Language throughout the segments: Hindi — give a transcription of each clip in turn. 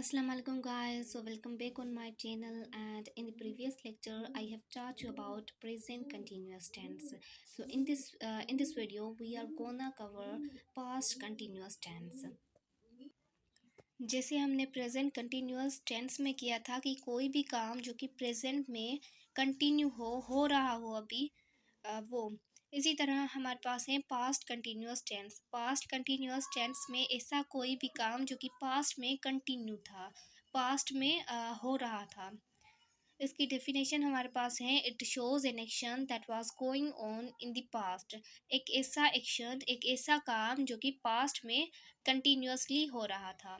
Assalamu alaikum guys, so welcome back on my channel. And in the previous lecture I have taught you about present continuous tense. So in this video we are gonna cover past continuous tense. जैसे हमने प्रेजेंट कंटिन्यूअस टेंस में किया था कि कोई भी काम जो कि प्रेजेंट में कंटिन्यू हो रहा हो अभी, वो इसी तरह हमारे पास है past continuous tense. Past continuous tense में ऐसा कोई भी काम जो कि पास्ट में कंटिन्यू था, पास्ट में हो रहा था। इसकी डेफिनेशन हमारे पास है, it shows an action that was going on in the past. एक ऐसा एक्शन, एक ऐसा काम जो कि पास्ट में कंटिन्यूअसली हो रहा था।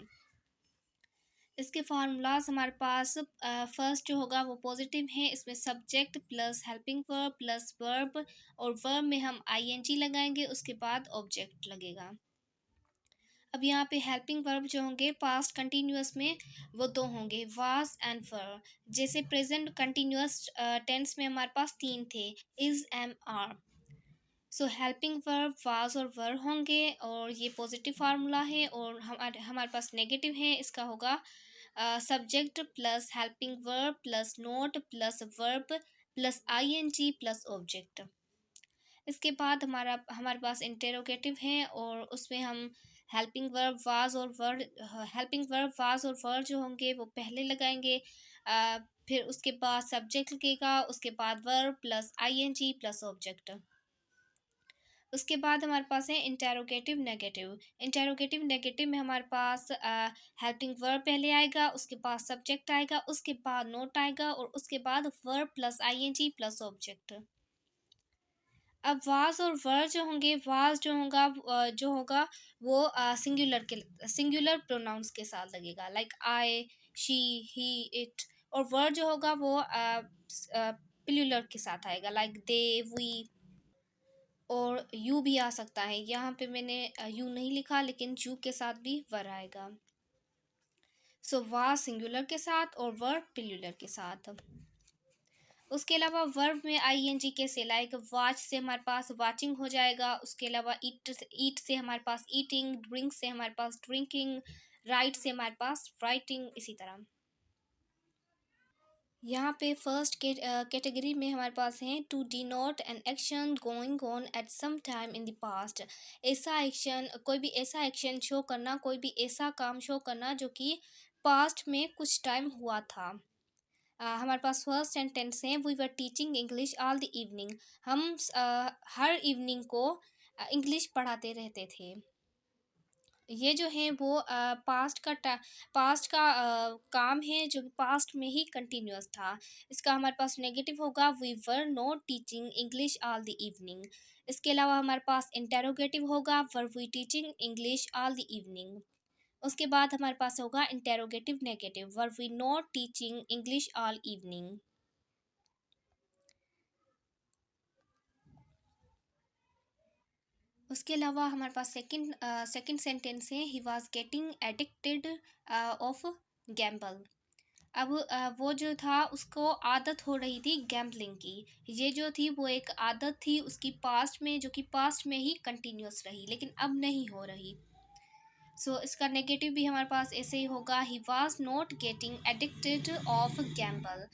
इसके फार्मूलाज हमारे पास फर्स्ट जो होगा वो पॉजिटिव है। इसमें subject plus helping verb plus verb, और वर्ब में हम आईएनजी लगाएंगे, उसके बाद ऑब्जेक्ट लगेगा। अब यहाँ पे हेल्पिंग वर्ब जो होंगे पास्ट कंटिन्यूअस में वो दो होंगे, वाज एंड वर। जैसे प्रेजेंट कंटिन्यूअस टेंस में हमारे पास तीन थे, is am are. So helping verb was और वर होंगे, और ये पॉजिटिव फार्मूला है। और हमारे पास नेगेटिव है, इसका होगा subject plus helping verb plus not plus verb plus ING plus object. इसके बाद हमारे पास इंटेरोगेटिव है, और उसमें हम हेल्पिंग वर्ब वाज और वर्ड हेल्पिंग वर्ब वाज और वर्ड जो होंगे वो पहले लगाएंगे, फिर उसके बाद सब्जेक्ट लगेगा, उसके बाद verb plus ING plus object. उसके बाद हमारे पास है इंटेरोगेटिव नेगेटिव। इंटेरोगेटिव नेगेटिव में हमारे पास हेल्पिंग वर्ब पहले आएगा, उसके बाद सब्जेक्ट आएगा, उसके बाद नोट आएगा, और उसके बाद verb plus ING plus object. अब वाज और वर जो होंगे, वाज जो होगा वो सिंगुलर प्रोनाउंस के साथ लगेगा, like I, she, he, it. और वर जो होगा वो प्लूरल के साथ आएगा, लाइक दे, वी। और यू भी आ सकता है, यहाँ पे मैंने यू नहीं लिखा, लेकिन यू के साथ भी वर आएगा। सो वाज सिंगुलर के साथ और वर प्लूरल के साथ। उसके अलावा वर्ब में आईएनजी कैसे, लाइक वाच से हमारे पास वाचिंग हो जाएगा। उसके अलावा ईट से हमारे पास ईटिंग, ड्रिंक से हमारे पास ड्रिंकिंग, राइट से हमारे पास राइटिंग, इसी तरह। यहाँ पे फर्स्ट कैटेगरी में हमारे पास है to denote an action going on at some time in the past. ऐसा एक्शन, कोई भी ऐसा एक्शन शो करना, कोई भी ऐसा काम शो करना जो कि पास्ट में कुछ टाइम हुआ था। हमारे पास फर्स्ट सेंटेंस है, we were teaching English all the evening. हम हर इवनिंग को इंग्लिश पढ़ाते रहते थे। ये जो है वो पास्ट का काम है जो पास्ट में ही कंटिन्यूअस था। इसका हमारे पास नेगेटिव होगा, we were not teaching English all the evening. इसके अलावा हमारे पास इंटेरोगेटिव होगा, were we teaching English all the evening. उसके बाद हमारे पास होगा interrogative negative, were we not teaching English all evening. उसके अलावा हमारे पास सेकंड सेंटेंस है, he was getting addicted of gamble. अब वो जो था उसको आदत हो रही थी गैम्बलिंग की। ये जो थी वो एक आदत थी उसकी पास्ट में, जो कि पास्ट में ही कंटिन्यूअस रही, लेकिन अब नहीं हो रही। इसका नेगेटिव भी हमारे पास ऐसे ही होगा, he was not getting addicted of Gamble.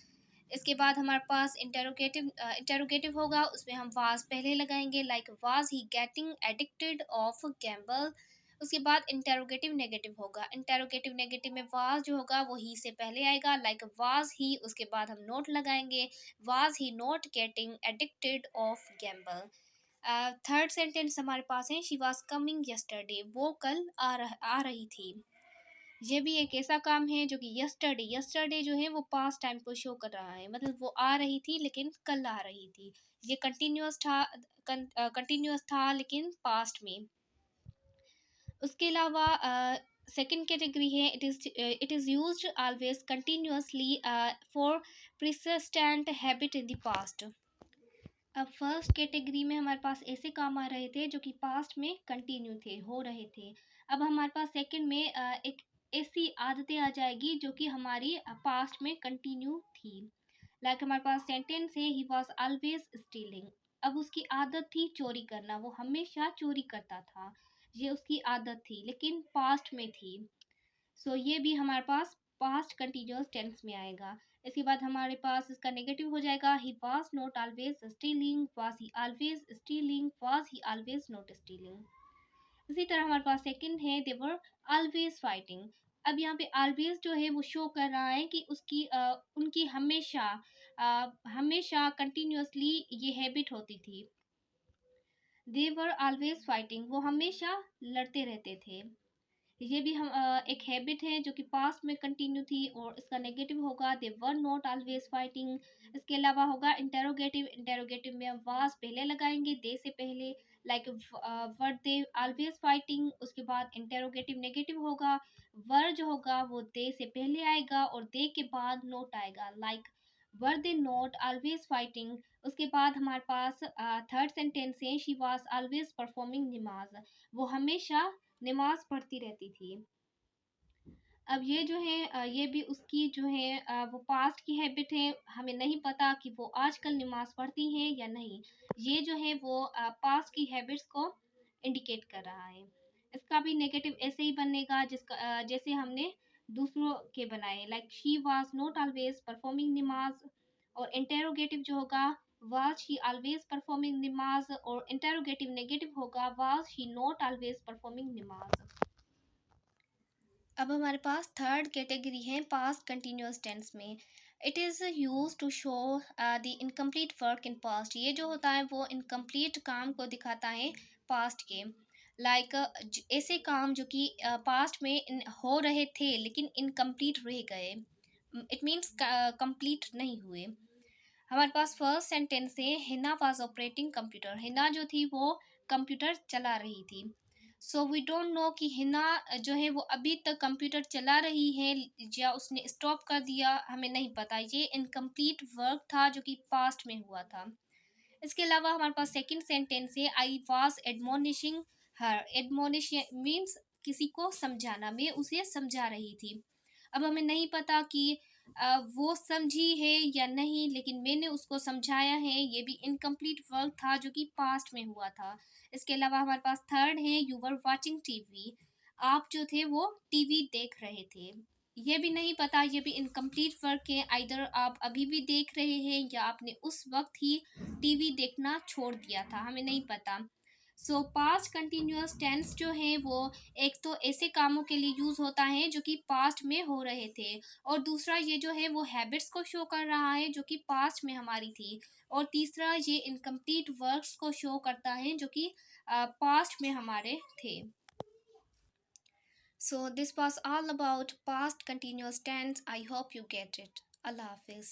इसके बाद हमारे पास इंटेरोगेटिव होगा, उसमें हम वाज पहले लगाएंगे, like was he getting addicted of Gamble. उसके बाद इंटेरोगेटिव नेगेटिव होगा, इंटेरोगेटिव नेगेटिव में वाज जो होगा वो ही से पहले आएगा, लाइक वाज ही, उसके बाद हम नोट लगाएंगे, was he not getting addicted of Gamble. Third sentence हमारे पास है, शी वॉज कमिंग यस्टरडे, वो कल आ रही थी। ये भी एक ऐसा काम है जो कि यस्टरडे जो है वो पास्ट टाइम को शो कर रहा है, मतलब वो आ रही थी लेकिन कल आ रही थी। ये कंटिन्यूअस था लेकिन पास्ट में। उसके अलावा सेकंड कैटेगरी है, it is used always continuously for persistent habit in the past. अब फर्स्ट कैटेगरी में हमारे पास ऐसे काम आ रहे थे जो कि पास्ट में कंटिन्यू थे, हो रहे थे। अब हमारे पास सेकंड में एक ऐसी आदतें आ जाएगी जो कि हमारी पास्ट में कंटिन्यू थी। लाइक हमारे पास सेंटेंस है, ही वॉज ऑलवेज स्टीलिंग। अब उसकी आदत थी चोरी करना, वो हमेशा चोरी करता था, ये उसकी आदत थी लेकिन पास्ट में थी। सो ये भी हमारे पास पास्ट कंटिन्यूअस टेंस में आएगा। इसके बाद हमारे पास इसका नेगेटिव हो जाएगा, he was not always stealing, was he always stealing, was he always not stealing. इसी तरह हमारे पास सेकंड है, दे वर ऑलवेज फाइटिंग। अब यहाँ पे ऑलवेज जो है वो शो कर रहा है कि उसकी उनकी हमेशा हमेशा कंटिन्यूअसली ये हैबिट होती थी। दे वर ऑलवेज फाइटिंग, वो हमेशा लड़ते रहते थे। ये भी हम एक हैबिट है जो कि पास्ट में कंटिन्यू थी, और इसका नेगेटिव होगा, दे वर नॉट ऑलवेज फाइटिंग। इसके अलावा होगा इंटेरोगेटिव। इंटेरोगेटिव में हम वाज पहले लगाएंगे दे से पहले, like were they always fighting. उसके बाद इंटेरोगेटिव नेगेटिव होगा, वर जो होगा वो दे से पहले आएगा और दे के बाद नोट आएगा, like were they not always fighting. उसके बाद हमारे पास थर्ड सेंटेंस है, शी वाज ऑलवेज परफॉर्मिंग नमाज, वो हमेशा नमाज पढ़ती रहती थी। अब ये जो है ये भी उसकी जो है वो पास्ट की हैबिट है, हमें नहीं पता कि वो आजकल नमाज पढ़ती हैं या नहीं। ये जो है वो पास्ट की हैबिट्स को इंडिकेट कर रहा है। इसका भी नेगेटिव ऐसे ही बनेगा जिसका जैसे हमने दूसरों के बनाए, like she was not always performing नमाज। और इंटेरोगेटिव जो होगा, वाज शी ऑलवेज परफॉर्मिंग नमाज, और इंटेरोगेटिव नेगेटिव होगा, was she not always performing नमाज। अब हमारे पास थर्ड कैटेगरी है पास्ट कंटिन्यूअस टेंस में। It is use to show the incomplete work in past. ये जो होता है वो इनकम्प्लीट काम को दिखाता है पास्ट के, लाइक ऐसे काम जो कि पास्ट में हो रहे थे लेकिन इनकम्प्लीट रह गए। इट मीन्स कंप्लीट नहीं हुए। हमारे पास फर्स्ट सेंटेंस है, Hina was operating computer. Hina जो थी वो कंप्यूटर चला रही थी। सो वी डोंट नो कि हिना जो है वो अभी तक कंप्यूटर चला रही है या उसने स्टॉप कर दिया, हमें नहीं पता। ये इनकम्प्लीट वर्क था जो कि पास्ट में हुआ था। इसके अलावा हमारे पास सेकंड सेंटेंस है, I was admonishing her. Admonish means किसी को समझाना, मैं उसे समझा रही थी। अब हमें नहीं पता कि वो समझी है या नहीं, लेकिन मैंने उसको समझाया है। ये भी इनकम्प्लीट वर्क था जो कि पास्ट में हुआ था। इसके अलावा हमारे पास थर्ड है, यू वर वाचिंग टीवी। आप जो थे वो टीवी देख रहे थे। ये भी नहीं पता, ये भी इनकम्प्लीट वर्क है, आइदर आप अभी भी देख रहे हैं या आपने उस वक्त ही टीवी देखना छोड़ दिया था, हमें नहीं पता। सो पास्ट कंटिन्यूअस टेंस जो है वो एक तो ऐसे कामों के लिए यूज होता है जो कि पास्ट में हो रहे थे, और दूसरा ये जो है वो हैबिट्स को शो कर रहा है जो कि पास्ट में हमारी थी, और तीसरा ये इनकम्प्लीट वर्क्स को शो करता है जो कि पास्ट में हमारे थे। So this was all about past continuous tense. I hope you get it. Allah Hafiz.